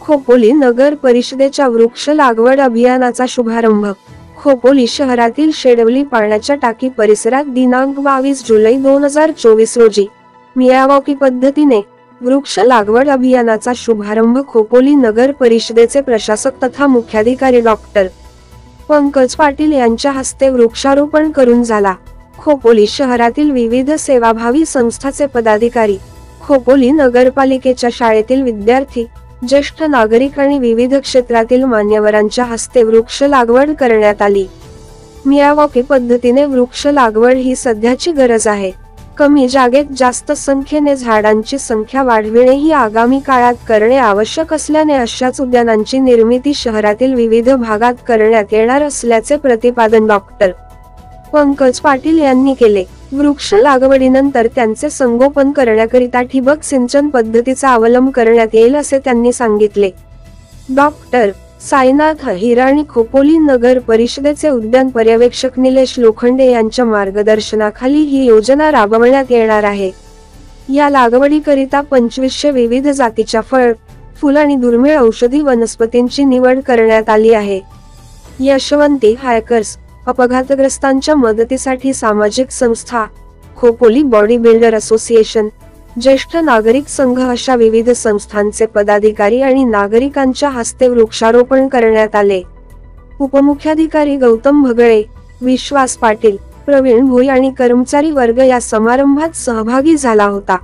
खोपोली नगर परिषदेच्या वृक्ष लागवड अभियानाचा शुभारंभ। खोपोली शहरातील शेडवली पाण्याच्या टाकी परिसरात दिनांक 22 जुलै 2024 रोजी मियावाकी पद्धतीने वृक्ष लागवड अभियानाचा शुभारंभ खोपोली नगर परिषदेचे प्रशासक तथा मुख्याधिकारी डॉक्टर पंकज पाटील यांच्या हस्ते वृक्षारोपण करून झाला। खोपोली शहरातील विविध सेवाभावी संस्थांचे पदाधिकारी, खोपोली नगरपालिकेच्या शाळेतील विद्यार्थी, ज्येष्ठ नागरिक आणि विविध क्षेत्रातील मान्यवरांच्या हस्ते वृक्ष लागवड करण्यात आली। मियावाकी पद्धतीने वृक्ष लागवड ही सध्याची गरज आहे। कमी जागेत जास्त संख्येने झाडांची संख्या वाढविणे ही आगामी काळात करणे आवश्यक असल्याने अशाच उद्यानांची निर्मिती शहरातील विविध भागात करण्यात येणार असल्याचे प्रतिपादन डॉक्टर पंकज पाटील यांनी केले। वृक्ष लागवडीनंतर त्यांचे संगोपन करण्याकरिता ठिबक सिंचन पद्धतीचा अवलंब करण्यात येईल असे त्यांनी सांगितले। डॉक्टर साईनाथ हिराणी खोपोली नगर परिषदेचे उद्यान पर्यवेक्षक निलेश लोखंडे यांच्या मार्गदर्शनाखाली ही योजना राबवण्यात येणार आहे। या लागवडीकरिता 2500 विविध जातीच्या फळ, फुल आणि दुर्मिळ औषधी वनस्पतींची निवड करण्यात आली आहे। यशवंती हायकर्स, अपघातग्रस्तांच्या मदतीसाठी सामाजिक संस्था, खोपोली बॉडी बिल्डर असोसिएशन, ज्येष्ठ नागरिक संघ अशा विविध संस्थांचे पदाधिकारी आणि नागरिकांच्या हस्ते वृक्षारोपण करण्यात आले। उपमुख्याधिकारी गौतम भगळे, विश्वास पाटील, प्रवीण भोई आणि कर्मचारी वर्ग या समारंभात सहभागी झाला होता।